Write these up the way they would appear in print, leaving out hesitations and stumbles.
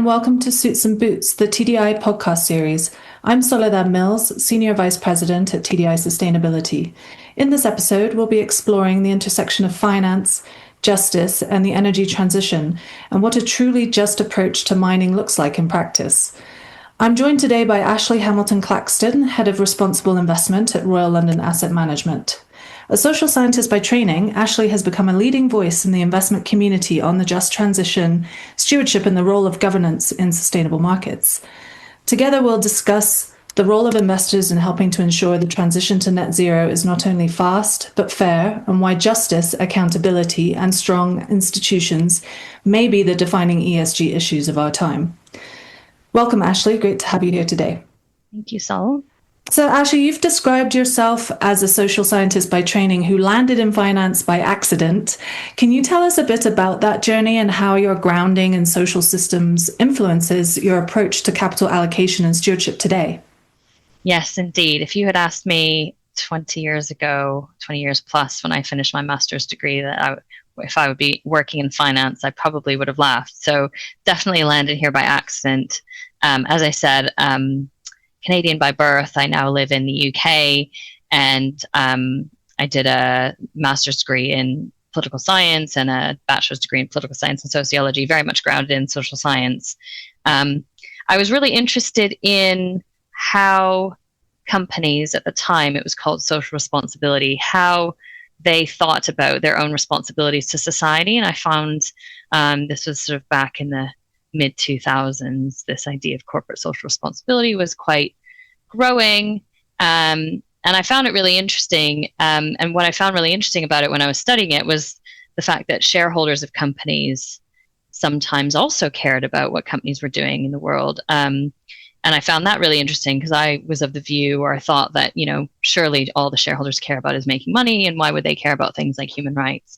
and welcome to Suits and Boots, the TDI podcast series. I'm Soledad Mills, Senior Vice President at TDI Sustainability. In this episode, we'll be exploring the intersection of finance, justice, and the energy transition, and what a truly just approach to mining looks like in practice. I'm joined today by Ashley Hamilton Claxton, Head of Responsible Investment at Royal London Asset Management. A social scientist by training, Ashley has become a leading voice in the investment community on the just transition, stewardship, and the role of governance in sustainable markets. Together, we'll discuss the role of investors in helping to ensure the transition to net zero is not only fast, but fair, and why justice, accountability, and strong institutions may be the defining ESG issues of our time. Welcome, Ashley. Great to have you here today. Thank you, Sol. So, Ashley, you've described yourself as a social scientist by training who landed in finance by accident. Can you tell us a bit about that journey and how your grounding in social systems influences your approach to capital allocation and stewardship today? Yes, indeed. If you had asked me 20 years ago, 20 years plus, when I finished my master's degree, if I would be working in finance, I probably would have laughed. So definitely landed here by accident. As I said, Canadian by birth. I now live in the UK, and I did a master's degree in political science and a bachelor's degree in political science and sociology, very much grounded in social science. I was really interested in how companies at the time, it was called social responsibility, how they thought about their own responsibilities to society. And I found this was sort of back in the mid-2000s, this idea of corporate social responsibility was quite growing. And I found it really interesting. And what I found really interesting about it when I was studying it was the fact that shareholders of companies sometimes also cared about what companies were doing in the world. And I found that really interesting because I was of the view, or I thought that, surely all the shareholders care about is making money, and why would they care about things like human rights?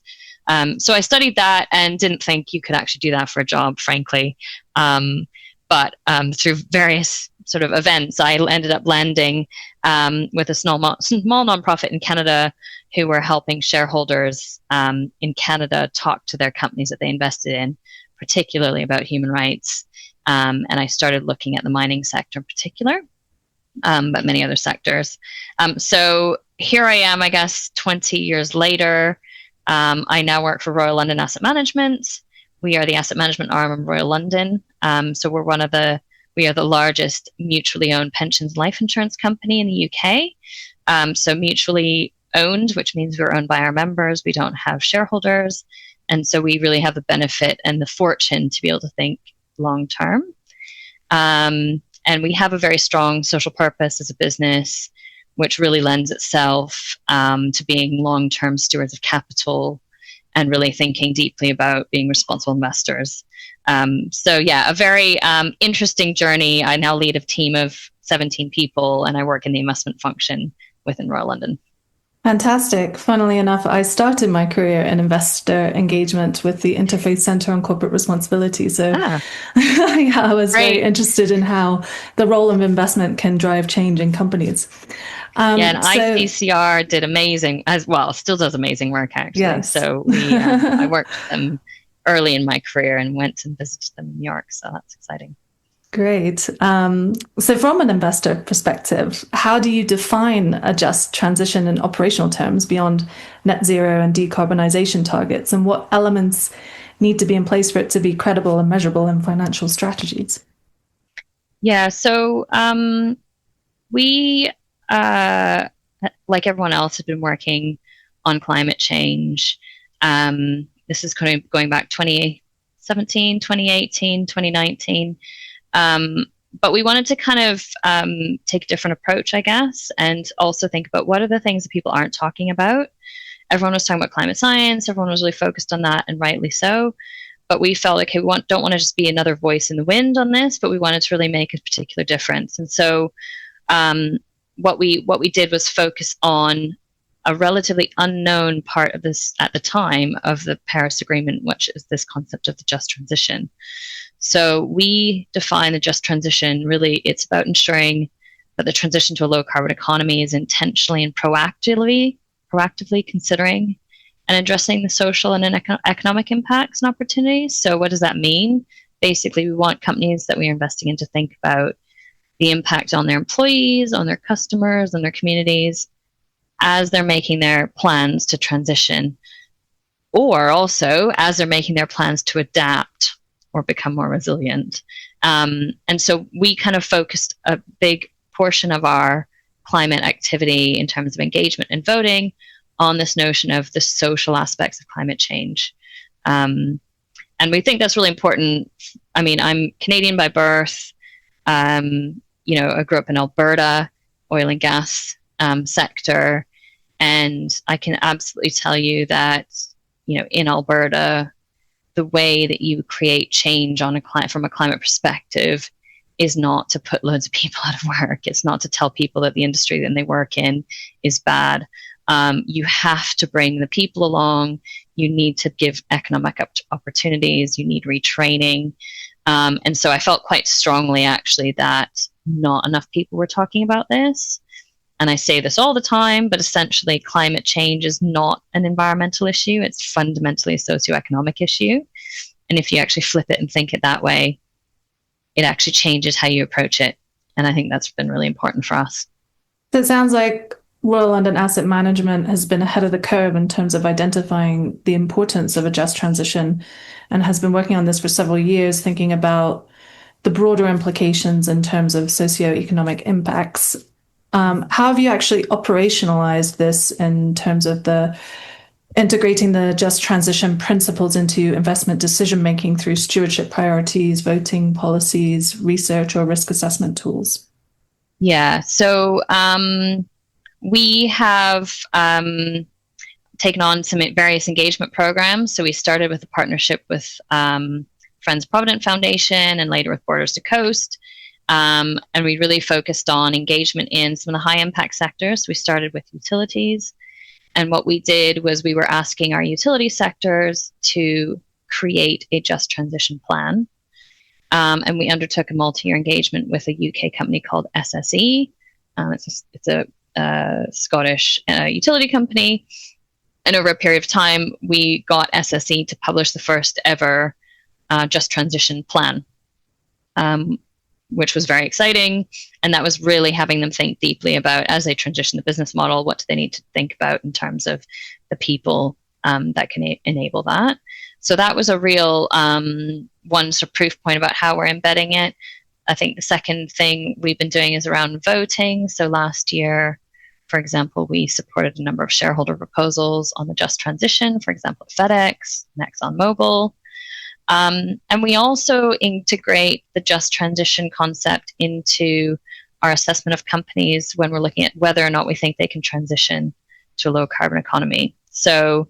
So I studied that and didn't think you could actually do that for a job, frankly. But through various sort of events, I ended up landing with a small nonprofit in Canada who were helping shareholders in Canada talk to their companies that they invested in, particularly about human rights. And I started looking at the mining sector in particular, but many other sectors. So here I am, I guess, 20 years later. I now work for Royal London Asset Management. We are the asset management arm of Royal London. So we are the largest mutually owned pensions life insurance company in the UK. So mutually owned, which means we're owned by our members. We don't have shareholders. And so we really have the benefit and the fortune to be able to think long term. And we have a very strong social purpose as a business, which really lends itself to being long-term stewards of capital and really thinking deeply about being responsible investors. So yeah, a very interesting journey. I now lead a team of 17 people, and I work in the investment function within Royal London. Fantastic. Funnily enough, I started my career in investor engagement with the Interfaith Centre on Corporate Responsibility. So yeah, I was very interested in how the role of investment can drive change in companies. And ICCR did amazing, as well, still does amazing work, actually. Yes. So I worked with them early in my career and went and visited them in New York. So that's exciting. Great. So from an investor perspective, how do you define a just transition in operational terms beyond net zero and decarbonization targets? And what elements need to be in place for it to be credible and measurable in financial strategies? Yeah, so we, like everyone else, have been working on climate change. This is kind of going back 2017, 2018, 2019. But we wanted to kind of take a different approach, I guess, and also think about what are the things that people aren't talking about. Everyone was talking about climate science. Everyone was really focused on that, and rightly so. But we felt like, hey, we don't want to just be another voice in the wind on this, but we wanted to really make a particular difference. And so what we did was focus on a relatively unknown part of this at the time of the Paris Agreement, which is this concept of the just transition. So we define the just transition, really, it's about ensuring that the transition to a low carbon economy is intentionally and proactively considering and addressing the social and economic impacts and opportunities. So what does that mean? basically we want companies that we are investing in to think about the impact on their employees, on their customers, on their communities as they're making their plans to transition, or also as they're making their plans to adapt or become more resilient. And so we kind of focused a big portion of our climate activity in terms of engagement and voting on this notion of the social aspects of climate change. And we think that's really important. I mean, I'm Canadian by birth. I grew up in Alberta, oil and gas sector. And I can absolutely tell you that, in Alberta, the way that you create change from a climate perspective is not to put loads of people out of work. It's not to tell people that the industry that they work in is bad. You have to bring the people along. You need to give economic opportunities. You need retraining. And so I felt quite strongly, actually, that not enough people were talking about this. And I say this all the time, but essentially climate change is not an environmental issue. It's fundamentally a socioeconomic issue. And if you actually flip it and think it that way, it actually changes how you approach it. And I think that's been really important for us. So it sounds like Royal London Asset Management has been ahead of the curve in terms of identifying the importance of a just transition and has been working on this for several years, thinking about the broader implications in terms of socioeconomic impacts. How have you actually operationalized this in terms of integrating the just transition principles into investment decision-making through stewardship priorities, voting policies, research, or risk assessment tools? Yeah, so we have taken on some various engagement programs. So we started with a partnership with Friends Provident Foundation and later with Borders to Coast. And we really focused on engagement in some of the high impact sectors. We started with utilities. And what we did was we were asking our utility sectors to create a just transition plan. And we undertook a multi-year engagement with a UK company called SSE. It's a Scottish utility company. And over a period of time, we got SSE to publish the first ever just transition plan, which was very exciting. And that was really having them think deeply about, as they transition the business model, what do they need to think about in terms of the people that can enable that. So that was a real one sort of proof point about how we're embedding it. I think the second thing we've been doing is around voting. So last year, for example, we supported a number of shareholder proposals on the just transition, for example, FedEx, ExxonMobil. And we also integrate the just transition concept into our assessment of companies when we're looking at whether or not we think they can transition to a low carbon economy. So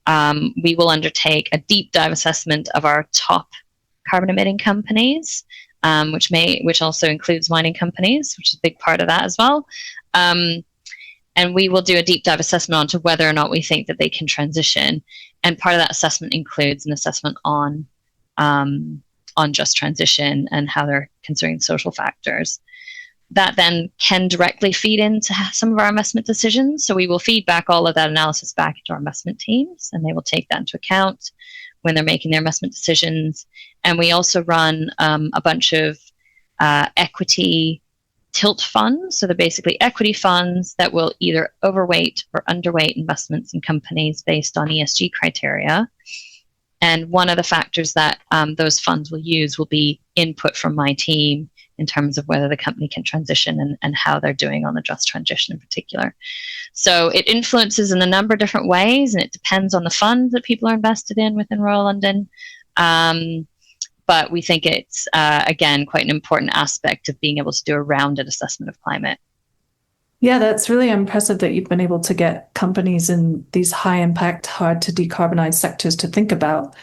we will undertake a deep dive assessment of our top carbon emitting companies, which also includes mining companies, which is a big part of that as well. And we will do a deep dive assessment onto whether or not we think that they can transition. And part of that assessment includes an assessment on just transition and how they're considering social factors. That then can directly feed into some of our investment decisions. So we will feed back all of that analysis back into our investment teams, and they will take that into account when they're making their investment decisions. And we also run a bunch of equity tilt funds. So they're basically equity funds that will either overweight or underweight investments in companies based on ESG criteria. And one of the factors that those funds will use will be input from my team in terms of whether the company can transition and how they're doing on the just transition in particular. So it influences in a number of different ways, and it depends on the fund that people are invested in within Royal London. But we think it's, again, quite an important aspect of being able to do a rounded assessment of climate. Yeah, that's really impressive that you've been able to get companies in these high impact, hard to decarbonize sectors to think about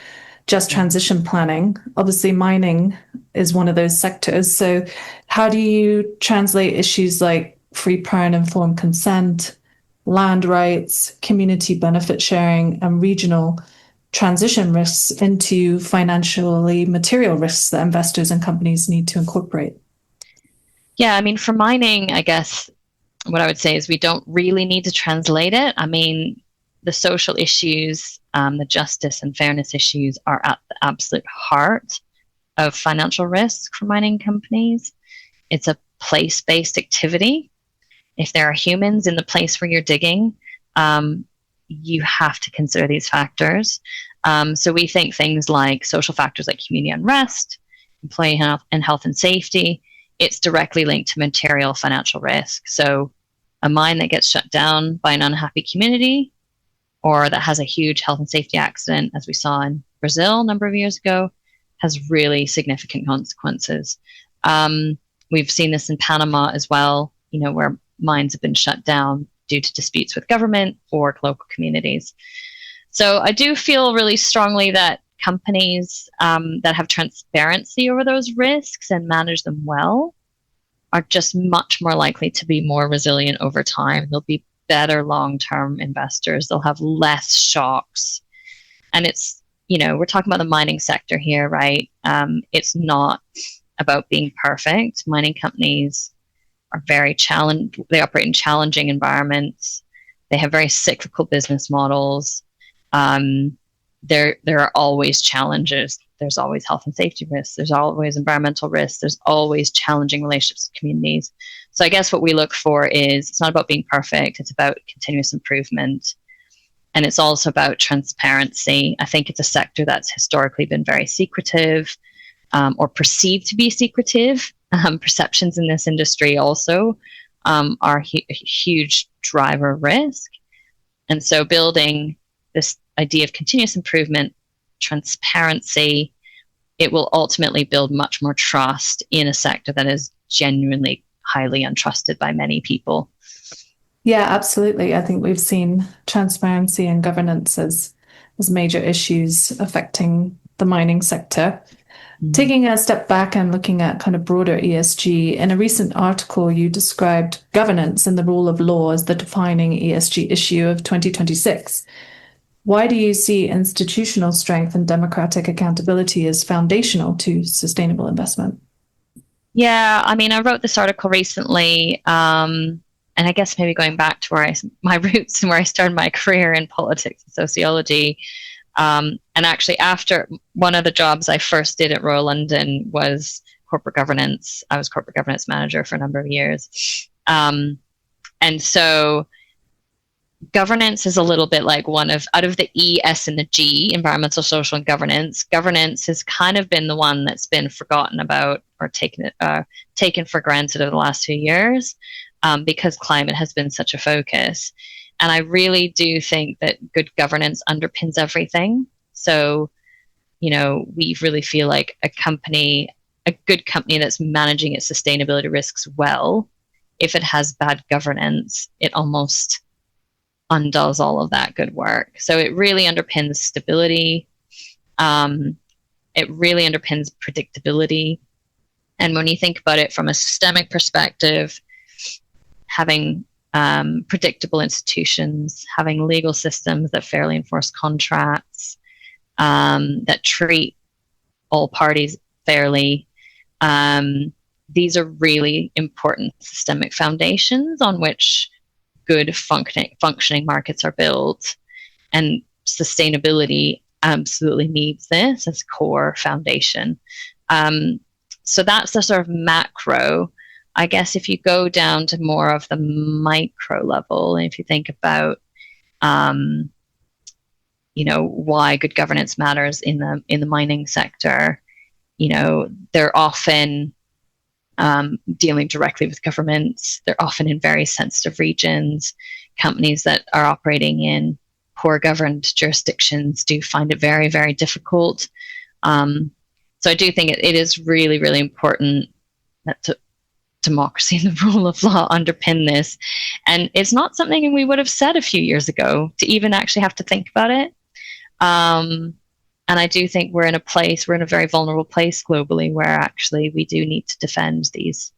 just transition planning. Obviously, mining is one of those sectors. So how do you translate issues like free, prior and informed consent, land rights, community benefit sharing, and regional transition risks into financially material risks that investors and companies need to incorporate? Yeah, I mean, for mining, I guess what I would say is we don't really need to translate it. I mean, the social issues, the justice and fairness issues are at the absolute heart of financial risk for mining companies. It's a place-based activity. If there are humans in the place where you're digging, you have to consider these factors. So we think things like social factors like community unrest, employee health and safety, it's directly linked to material financial risk. So a mine that gets shut down by an unhappy community, or that has a huge health and safety accident, as we saw in Brazil a number of years ago, has really significant consequences. We've seen this in Panama as well, where mines have been shut down due to disputes with government or local communities. So I do feel really strongly that companies that have transparency over those risks and manage them well are just much more likely to be more resilient over time. They'll be better long-term investors. They'll have less shocks. And it's, we're talking about the mining sector here, right? It's not about being perfect. Mining companies are very challenged. They operate in challenging environments. They have very cyclical business models. There are always challenges. There's always health and safety risks. There's always environmental risks. There's always challenging relationships with communities. So I guess what we look for is, it's not about being perfect. It's about continuous improvement. And it's also about transparency. I think it's a sector that's historically been very secretive, or perceived to be secretive. Perceptions in this industry also are a huge driver of risk. And so building this idea of continuous improvement, transparency, it will ultimately build much more trust in a sector that is genuinely highly untrusted by many people. Yeah, absolutely. I think we've seen transparency and governance as major issues affecting the mining sector. Taking a step back and looking at kind of broader ESG, in a recent article, you described governance and the rule of law as the defining ESG issue of 2026. Why do you see institutional strength and democratic accountability as foundational to sustainable investment? Yeah, I mean, I wrote this article recently, and I guess maybe going back to my roots and where I started my career in politics and sociology. And actually, after one of the jobs I first did at Royal London was corporate governance. I was corporate governance manager for a number of years. And so governance is a little bit like out of the E, S, and the G, environmental, social, and governance. Governance has kind of been the one that's been forgotten about or taken for granted over the last few years, because climate has been such a focus. And I really do think that good governance underpins everything. So, we really feel like a good company that's managing its sustainability risks well, if it has bad governance, it almost undoes all of that good work. So it really underpins stability. It really underpins predictability. And when you think about it from a systemic perspective, having predictable institutions, having legal systems that fairly enforce contracts, that treat all parties fairly, these are really important systemic foundations on which good functioning markets are built. And sustainability absolutely needs this as core foundation. So that's the sort of macro. I guess if you go down to more of the micro level, and if you think about, why good governance matters in the mining sector, they're often dealing directly with governments. They're often in very sensitive regions. Companies that are operating in poor governed jurisdictions do find it very, very difficult. So I do think it is really, really important that democracy and the rule of law underpin this. And it's not something we would have said a few years ago to even actually have to think about it. And I do think we're in a very vulnerable place globally where actually we do need to defend these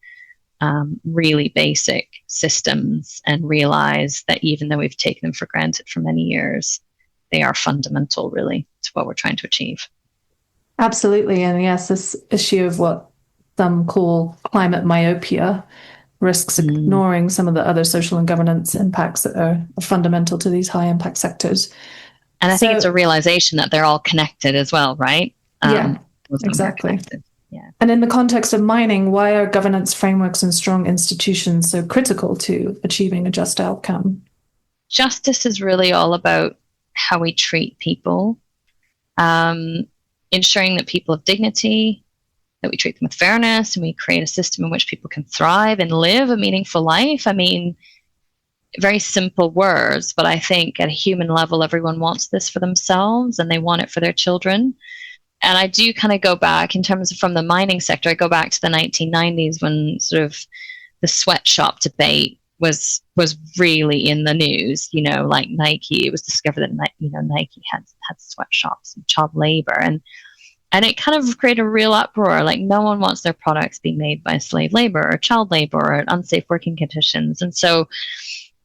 really basic systems and realize that even though we've taken them for granted for many years, they are fundamental really to what we're trying to achieve. Absolutely. And yes, this issue of what some call climate myopia risks ignoring some of the other social and governance impacts that are fundamental to these high impact sectors. And I think it's a realization that they're all connected as well, right? Yeah, exactly. Yeah. And in the context of mining, why are governance frameworks and strong institutions so critical to achieving a just outcome? Justice is really all about how we treat people, ensuring that people have dignity, that we treat them with fairness, and we create a system in which people can thrive and live a meaningful life. I mean, very simple words, but I think at a human level, everyone wants this for themselves and they want it for their children. And I do kind of go back in terms of from the mining sector, I go back to the 1990s when sort of the sweatshop debate was really in the news, you know, like Nike. It was discovered that, you know, Nike had sweatshops and child labor, and it kind of created a real uproar. Like, no one wants their products being made by slave labor or child labor or unsafe working conditions. And so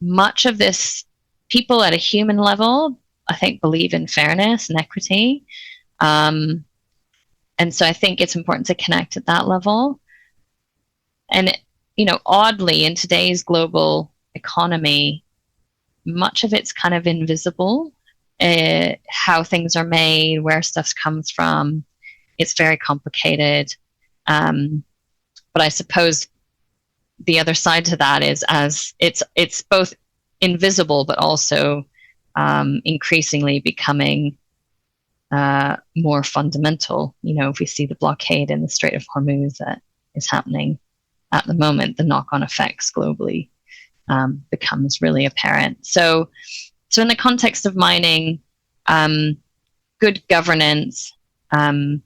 much of this, people at a human level, I think, believe in fairness and equity. And so I think it's important to connect at that level. And, you know, oddly, in today's global economy, much of it's kind of invisible, how things are made, where stuff comes from. It's very complicated. But I suppose the other side to that is, as it's both invisible, but also increasingly becoming more fundamental. You know, if we see the blockade in the Strait of Hormuz that is happening at the moment, the knock-on effects globally becomes really apparent. So in the context of mining, good governance and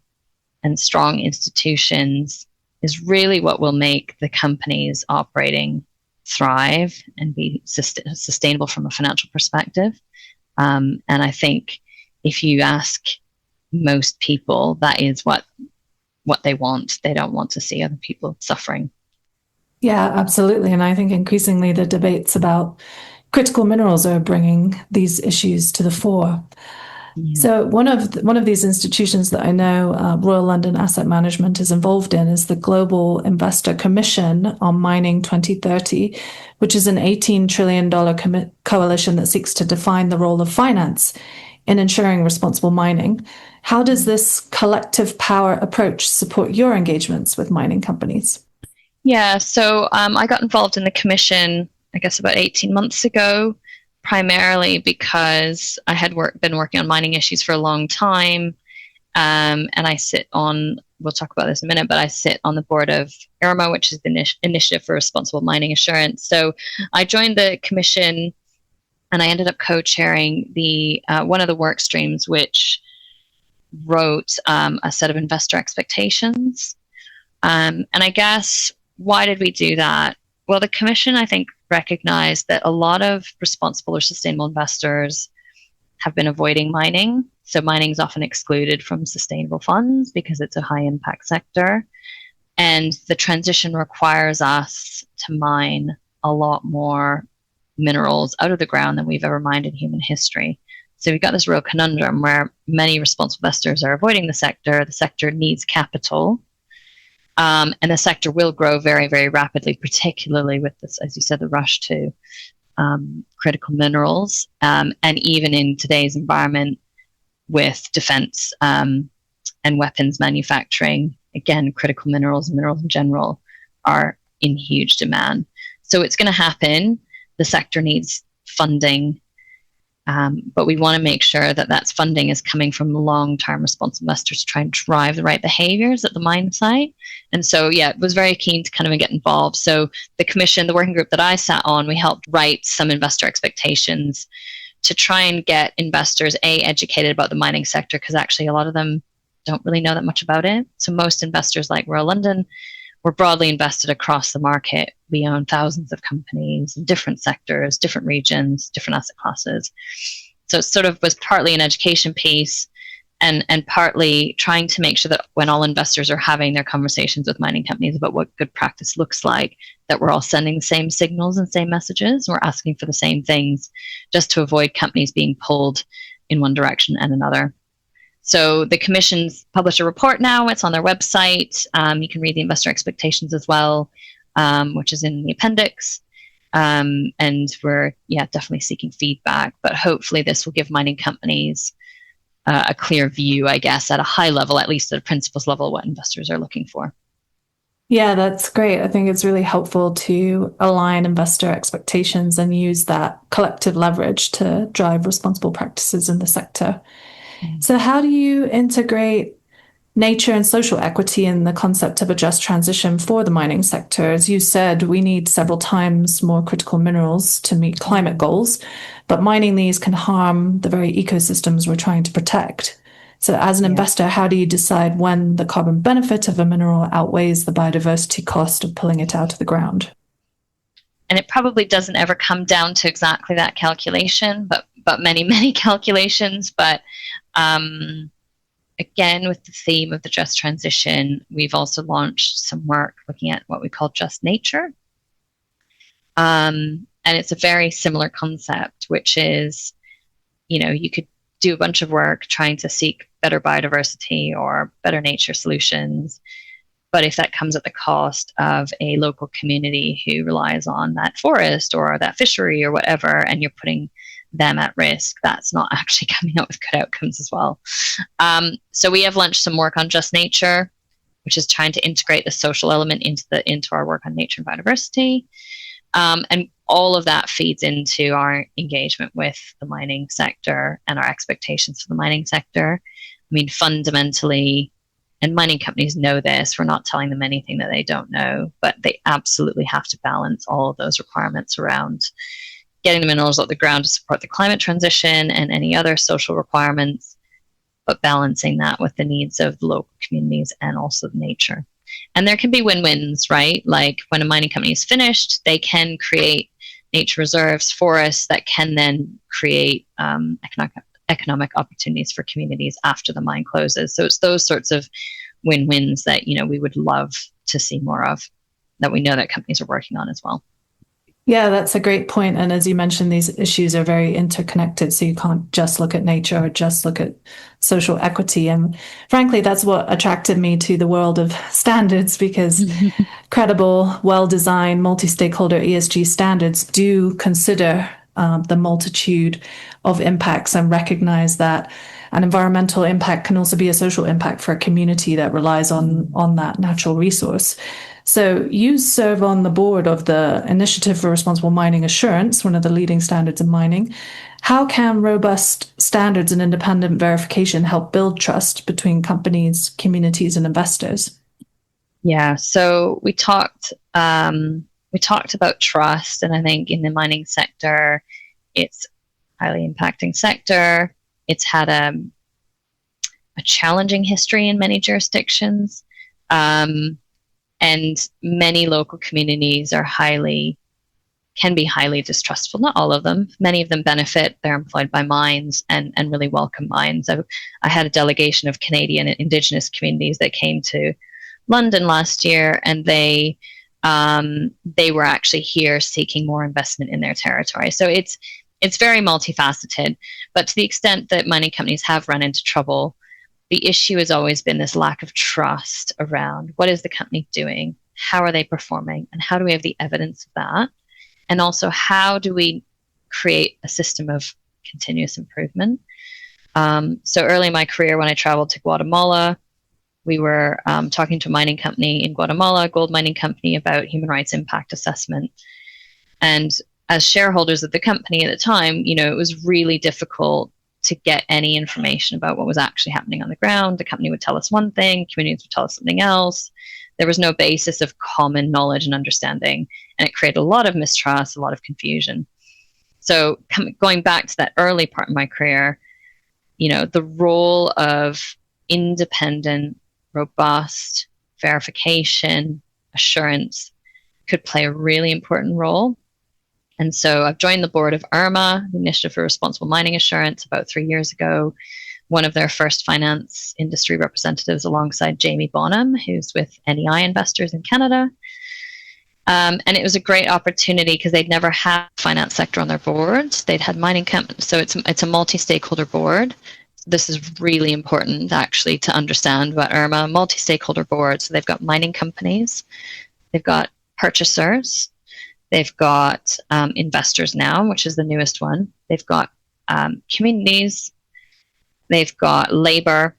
strong institutions is really what will make the companies operating thrive and be sustainable from a financial perspective. And I think if you ask most people, that is what they want. They don't want to see other people suffering. Yeah, absolutely. And I think increasingly the debates about critical minerals are bringing these issues to the fore. Yeah. So one of these institutions that I know Royal London Asset Management is involved in is the Global Investor Commission on Mining 2030, which is an $18 trillion coalition that seeks to define the role of finance in ensuring responsible mining. How does this collective power approach support your engagements with mining companies? Yeah, so I got involved in the commission, I guess, about 18 months ago, primarily because I had been working on mining issues for a long time. And I sit on, we'll talk about this in a minute, but I sit on the board of IRMA, which is the Initiative for Responsible Mining Assurance. So I joined the commission and I ended up co-chairing the one of the work streams, which wrote a set of investor expectations. And I guess, why did we do that? Well, the commission, I think, recognized that a lot of responsible or sustainable investors have been avoiding mining. So mining is often excluded from sustainable funds because it's a high impact sector. And the transition requires us to mine a lot more minerals out of the ground than we've ever mined in human history. So we've got this real conundrum where many responsible investors are avoiding the sector. The sector needs capital. And the sector will grow very, very rapidly, particularly with this, as you said, the rush to critical minerals. And even in today's environment with defense and weapons manufacturing, again, critical minerals and minerals in general are in huge demand. So it's going to happen. The sector needs funding. But we want to make sure that that funding is coming from long-term responsible investors to try and drive the right behaviors at the mine site. And so, yeah, was very keen to kind of get involved. So the commission, the working group that I sat on, we helped write some investor expectations to try and get investors, educated about the mining sector, because actually a lot of them don't really know that much about it. So most investors like Royal London, we're broadly invested across the market. We own thousands of companies in different sectors, different regions, different asset classes. So it sort of was partly an education piece and partly trying to make sure that when all investors are having their conversations with mining companies about what good practice looks like, that we're all sending the same signals and same messages. We're asking for the same things just to avoid companies being pulled in one direction and another. So the commission's published a report now. It's on their website. You can read the investor expectations as well, which is in the appendix. And we're, definitely seeking feedback. But hopefully this will give mining companies a clear view, I guess, at a high level, at least at a principles level, what investors are looking for. Yeah, that's great. I think it's really helpful to align investor expectations and use that collective leverage to drive responsible practices in the sector. So how do you integrate nature and social equity in the concept of a just transition for the mining sector? As you said, we need several times more critical minerals to meet climate goals, but mining these can harm the very ecosystems we're trying to protect. So as an investor, how do you decide when the carbon benefit of a mineral outweighs the biodiversity cost of pulling it out of the ground? And it probably doesn't ever come down to exactly that calculation, but many calculations. But again, with the theme of the just transition, we've also launched some work looking at what we call just nature. And it's a very similar concept, which is, you could do a bunch of work trying to seek better biodiversity or better nature solutions. But if that comes at the cost of a local community who relies on that forest or that fishery or whatever, and you're putting them at risk, that's not actually coming out with good outcomes as well. So we have launched some work on just nature, which is trying to integrate the social element into our work on nature and biodiversity. And all of that feeds into our engagement with the mining sector and our expectations for the mining sector. I mean, fundamentally, and mining companies know this, we're not telling them anything that they don't know, but they absolutely have to balance all of those requirements around getting the minerals out of the ground to support the climate transition and any other social requirements, but balancing that with the needs of the local communities and also the nature. And there can be win-wins, right? Like when a mining company is finished, they can create nature reserves, forests that can then create economic opportunities for communities after the mine closes. So it's those sorts of win-wins that, we would love to see more of, that we know that companies are working on as well. Yeah, that's a great point. And as you mentioned, these issues are very interconnected. So you can't just look at nature or just look at social equity. And frankly, that's what attracted me to the world of standards, because credible, well-designed, multi-stakeholder ESG standards do consider the multitude of impacts and recognize that an environmental impact can also be a social impact for a community that relies on that natural resource. So you serve on the board of the Initiative for Responsible Mining Assurance, one of the leading standards in mining. How can robust standards and independent verification help build trust between companies, communities, and investors? Yeah, so we talked about trust, and I think in the mining sector, it's a highly impacting sector. It's had a challenging history in many jurisdictions. And many local communities can be highly distrustful. Not all of them. Many of them benefit. They're employed by mines and really welcome mines. I had a delegation of Canadian Indigenous communities that came to London last year, and they were actually here seeking more investment in their territory. So it's very multifaceted. But to the extent that mining companies have run into trouble, the issue has always been this lack of trust around what is the company doing, how are they performing, and how do we have the evidence of that? And also, how do we create a system of continuous improvement? So early in my career, when I traveled to Guatemala, we were talking to a mining company in Guatemala, a gold mining company, about human rights impact assessment. And as shareholders of the company at the time, it was really difficult to get any information about what was actually happening on the ground. The company would tell us one thing, communities would tell us something else. There was no basis of common knowledge and understanding, and it created a lot of mistrust, a lot of confusion. So going back to that early part of my career, the role of independent, robust verification, assurance could play a really important role. And so I've joined the board of IRMA, the Initiative for Responsible Mining Assurance, about 3 years ago, one of their first finance industry representatives alongside Jamie Bonham, who's with NEI Investors in Canada. And it was a great opportunity because they'd never had the finance sector on their boards. They'd had mining companies, so it's a multi-stakeholder board. This is really important actually to understand about IRMA, multi-stakeholder board. So they've got mining companies, they've got purchasers, they've got investors now, which is the newest one. They've got communities, they've got labor,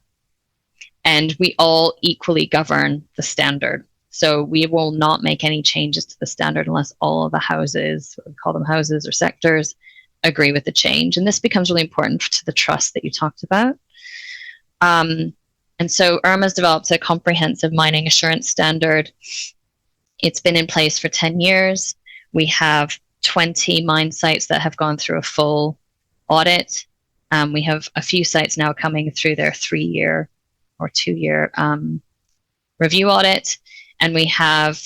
and we all equally govern the standard. So we will not make any changes to the standard unless all of the houses, we call them houses or sectors, agree with the change. And this becomes really important to the trust that you talked about. And so IRMA's developed a comprehensive mining assurance standard. It's been in place for 10 years. We have 20 mine sites that have gone through a full audit. We have a few sites now coming through their 3-year or 2-year review audit. And we have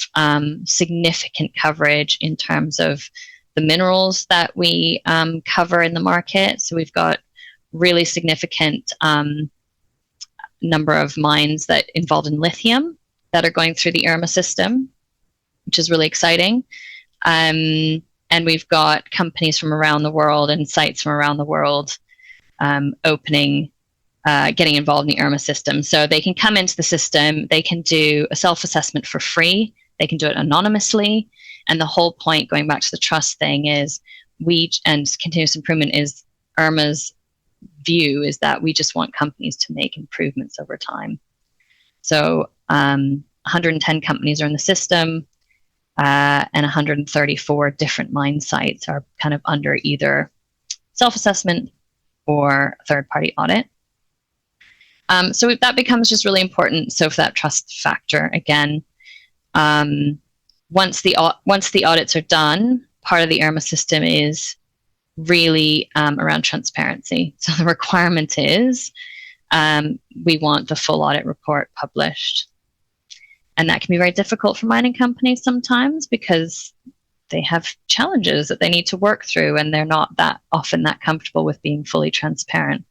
significant coverage in terms of the minerals that we cover in the market. So we've got really significant number of mines that involved in lithium that are going through the IRMA system, which is really exciting. And we've got companies from around the world and sites from around the world getting involved in the IRMA system. So they can come into the system, they can do a self-assessment for free, they can do it anonymously. And the whole point, going back to the trust thing, is and continuous improvement is IRMA's view is that we just want companies to make improvements over time. So 110 companies are in the system, and 134 different mine sites are kind of under either self-assessment or third-party audit. So that becomes just really important. So for that trust factor, again, once the audits are done, part of the IRMA system is really around transparency. So the requirement is we want the full audit report published. And that can be very difficult for mining companies sometimes because they have challenges that they need to work through, and they're not that often that comfortable with being fully transparent.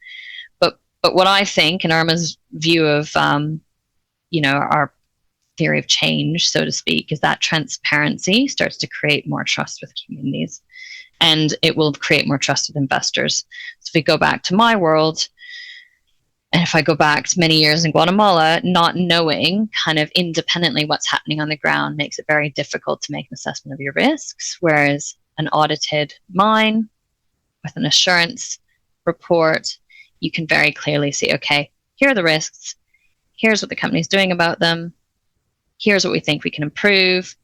But what I think, in IRMA's view of our theory of change, so to speak, is that transparency starts to create more trust with communities, and it will create more trust with investors. So if we go back to my world, and if I go back to many years in Guatemala, not knowing kind of independently what's happening on the ground makes it very difficult to make an assessment of your risks, whereas an audited mine with an assurance report, you can very clearly see, okay, here are the risks, here's what the company's doing about them, here's what we think we can improve,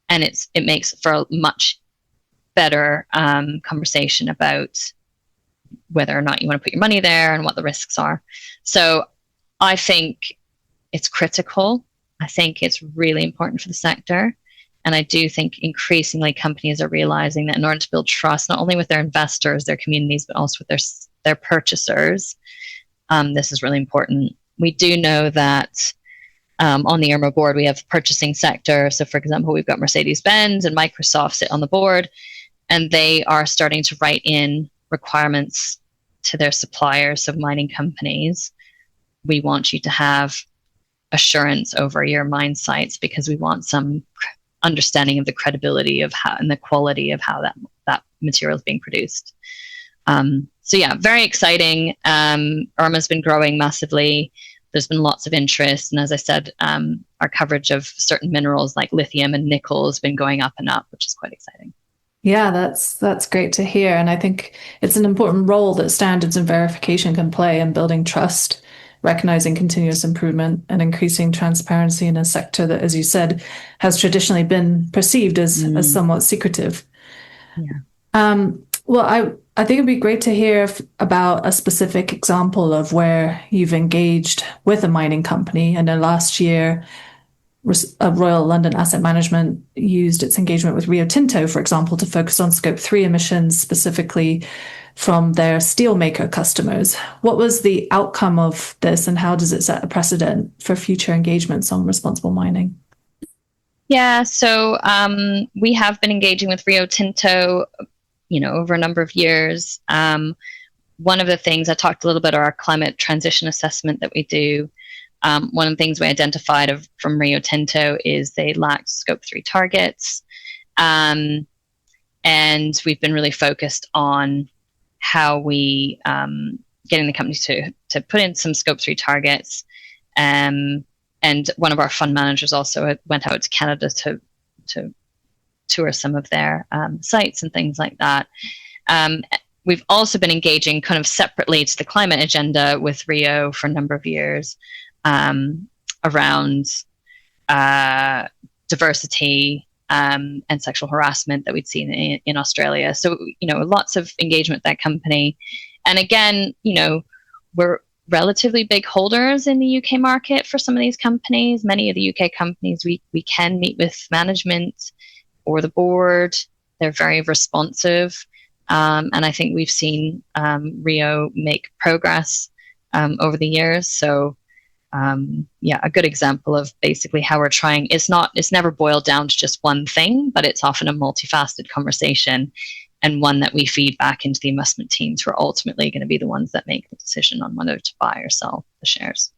and it makes for a much better conversation about whether or not you want to put your money there and what the risks are. So I think it's critical. I think it's really important for the sector. And I do think increasingly companies are realizing that in order to build trust, not only with their investors, their communities, but also with their purchasers, this is really important. We do know that on the IRMA board, we have purchasing sector. So for example, we've got Mercedes-Benz and Microsoft sit on the board, and they are starting to write in requirements to their suppliers of mining companies. We want you to have assurance over your mine sites because we want some understanding of the credibility of how and the quality of how that material is being produced. So yeah, very exciting. IRMA's been growing massively. There's been lots of interest, and as I said, our coverage of certain minerals like lithium and nickel has been going up and up, which is quite exciting. Yeah, that's great to hear. And I think it's an important role that standards and verification can play in building trust, recognizing continuous improvement, and increasing transparency in a sector that, as you said, has traditionally been perceived as somewhat secretive. Yeah. Well, I think it'd be great to hear about a specific example of where you've engaged with a mining company. And then last year, Royal London Asset Management used its engagement with Rio Tinto, for example, to focus on Scope 3 emissions, specifically from their steelmaker customers. What was the outcome of this, and how does it set a precedent for future engagements on responsible mining? Yeah, so we have been engaging with Rio Tinto, over a number of years. One of the things I talked a little bit about our climate transition assessment that we do. One of the things we identified from Rio Tinto is they lacked Scope 3 targets. And we've been really focused on how we getting the companies to put in some Scope 3 targets. And one of our fund managers also went out to Canada to tour some of their sites and things like that. we've also been engaging kind of separately to the climate agenda with Rio for a number of years, around diversity and sexual harassment that we'd seen in Australia. So, lots of engagement with that company. And again, we're relatively big holders in the UK market for some of these companies. Many of the UK companies, we can meet with management or the board. They're very responsive. And I think we've seen Rio make progress over the years. So, a good example of basically how we're trying. It's never boiled down to just one thing, but it's often a multifaceted conversation, and one that we feed back into the investment teams, who are ultimately going to be the ones that make the decision on whether to buy or sell the shares.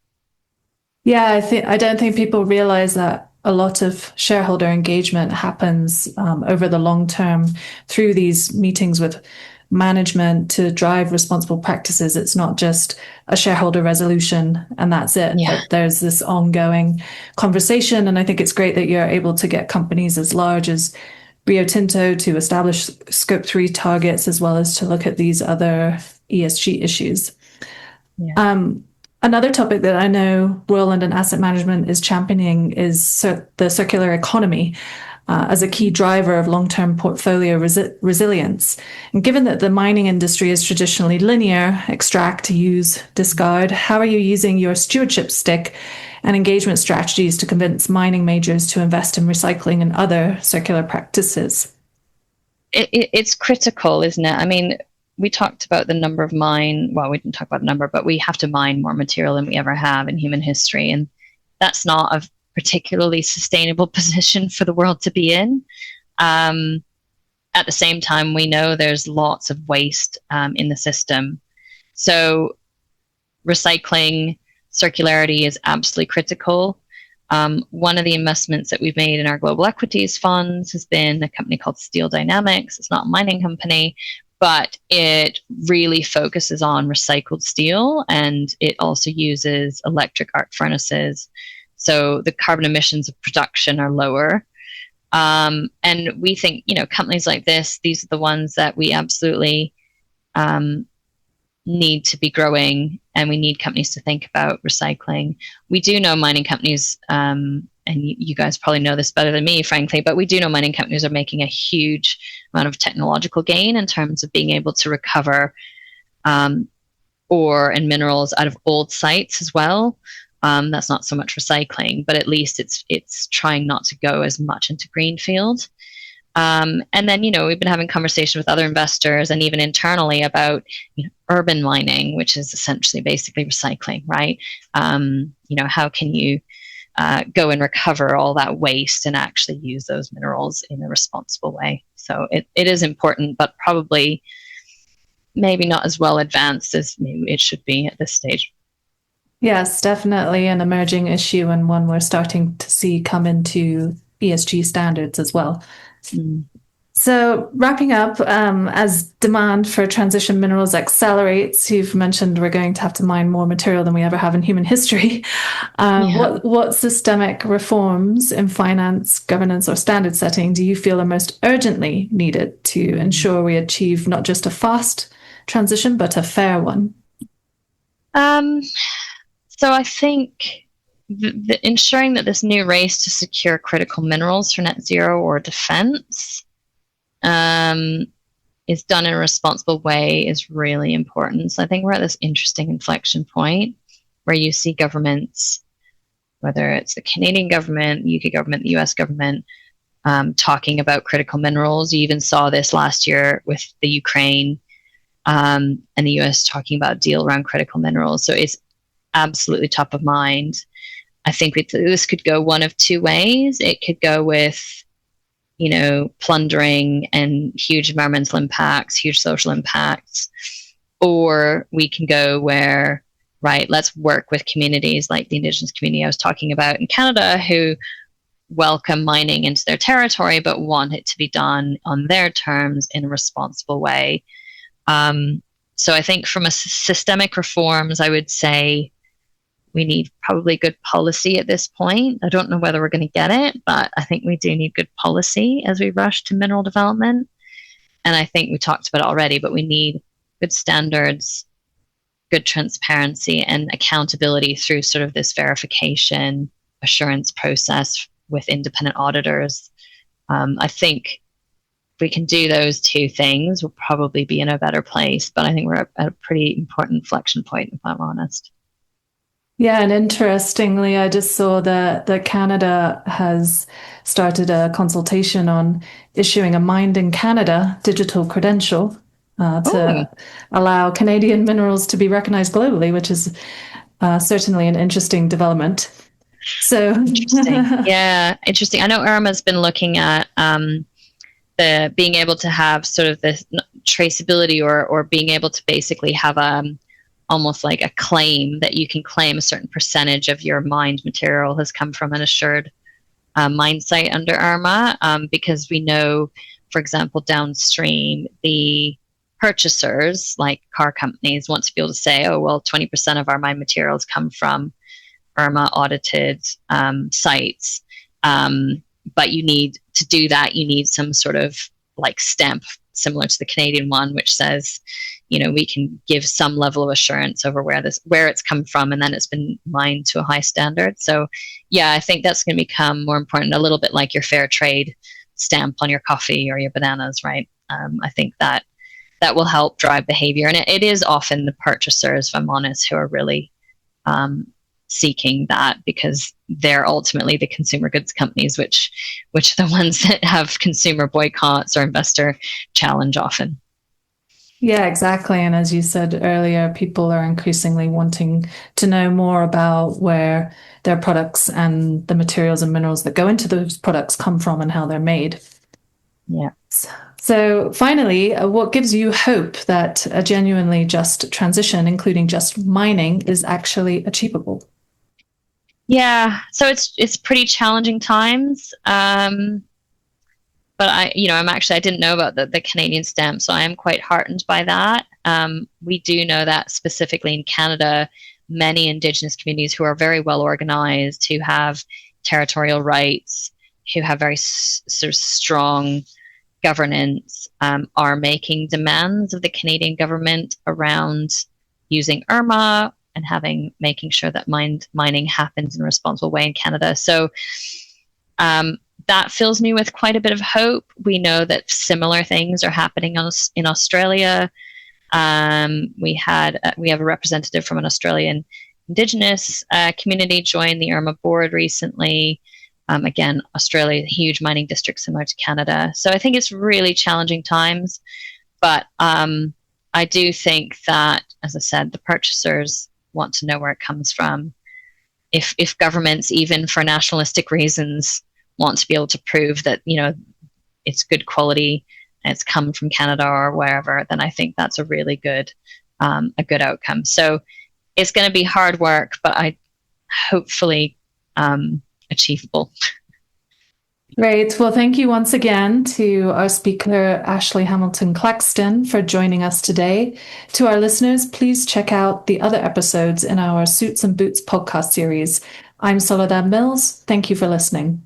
Yeah, I don't think people realize that a lot of shareholder engagement happens over the long term through these meetings with management to drive responsible practices. It's not just a shareholder resolution and that's it. Yeah. But there's this ongoing conversation. And I think it's great that you're able to get companies as large as Rio Tinto to establish Scope 3 targets, as well as to look at these other ESG issues. Yeah. Another topic that I know Royal London Asset Management is championing is the circular economy as a key driver of long-term portfolio resilience. And given that the mining industry is traditionally linear, extract, use, discard, how are you using your stewardship stick and engagement strategies to convince mining majors to invest in recycling and other circular practices? It's critical, isn't it? I mean, we talked about the number of we didn't talk about the number, but we have to mine more material than we ever have in human history. And that's not a particularly sustainable position for the world to be in. At the same time, we know there's lots of waste in the system. So recycling, circularity is absolutely critical. One of the investments that we've made in our global equities funds has been a company called Steel Dynamics. It's not a mining company, but it really focuses on recycled steel, and it also uses electric arc furnaces. So the carbon emissions of production are lower. And we think, companies like this, these are the ones that we absolutely need to be growing, and we need companies to think about recycling. We do know mining companies, and you guys probably know this better than me, frankly, but we do know mining companies are making a huge amount of technological gain in terms of being able to recover ore and minerals out of old sites as well. That's not so much recycling, but at least it's trying not to go as much into greenfield. And then, we've been having conversations with other investors and even internally about urban mining, which is essentially basically recycling, right? How can you go and recover all that waste and actually use those minerals in a responsible way? So it is important, but probably maybe not as well advanced as maybe it should be at this stage. Yes, definitely an emerging issue, and one we're starting to see come into ESG standards as well. Mm. So wrapping up, as demand for transition minerals accelerates, you've mentioned we're going to have to mine more material than we ever have in human history. What systemic reforms in finance, governance, or standard setting do you feel are most urgently needed to ensure we achieve not just a fast transition, but a fair one? So I think the ensuring that this new race to secure critical minerals for net zero or defense is done in a responsible way is really important. So I think we're at this interesting inflection point where you see governments, whether it's the Canadian government, the UK government, the US government, talking about critical minerals. You even saw this last year with the Ukraine and the US talking about a deal around critical minerals. So it's absolutely top of mind. I think this could go one of two ways. It could go with, plundering and huge environmental impacts, huge social impacts, or we can go where, right, let's work with communities like the Indigenous community I was talking about in Canada, who welcome mining into their territory, but want it to be done on their terms in a responsible way. So I think from a systemic reforms, I would say we need probably good policy at this point. I don't know whether we're going to get it, but I think we do need good policy as we rush to mineral development. And I think we talked about it already, but we need good standards, good transparency, and accountability through sort of this verification assurance process with independent auditors. I think if we can do those two things, we'll probably be in a better place. But I think we're at a pretty important inflection point, if I'm honest. Yeah, and interestingly, I just saw that Canada has started a consultation on issuing a Mined in Canada digital credential to allow Canadian minerals to be recognized globally, which is certainly an interesting development. So interesting. Yeah, interesting. I know Irma's been looking at the being able to have sort of the traceability or being able to basically have almost like a claim that you can claim a certain percentage of your mined material has come from an assured mine site under Irma, because we know, for example, downstream, the purchasers, like car companies, want to be able to say, oh, well, 20% of our mine materials come from Irma audited sites. But you need to do that, you need some sort of like stamp similar to the Canadian one, which says, we can give some level of assurance over where it's come from, and then it's been mined to a high standard. So yeah, I think that's going to become more important, a little bit like your fair trade stamp on your coffee or your bananas, right? I think that will help drive behavior. And it is often the purchasers, if I'm honest, who are really seeking that, because they're ultimately the consumer goods companies, which are the ones that have consumer boycotts or investor challenge often. Yeah, exactly. And as you said earlier, people are increasingly wanting to know more about where their products and the materials and minerals that go into those products come from and how they're made. Yeah. So finally, what gives you hope that a genuinely just transition, including just mining, is actually achievable? Yeah, so it's pretty challenging times. But I didn't know about the Canadian stamp, so I am quite heartened by that. We do know that specifically in Canada, many Indigenous communities who are very well organized, who have territorial rights, who have very sort of strong governance, are making demands of the Canadian government around using Irma and making sure that mining happens in a responsible way in Canada. So that fills me with quite a bit of hope. We know that similar things are happening in Australia. We have a representative from an Australian Indigenous community join the Irma board recently. Again, Australia, a huge mining district similar to Canada. So I think it's really challenging times. But I do think that, as I said, the purchasers want to know where it comes from. If governments, even for nationalistic reasons, want to be able to prove that it's good quality and it's come from Canada or wherever, then I think that's a really good outcome. So it's going to be hard work, but I hopefully achievable. Great. Well, thank you once again to our speaker, Ashley Hamilton Claxton, for joining us today. To our listeners, please check out the other episodes in our Suits and Boots podcast series. I'm Soledad Mills. Thank you for listening.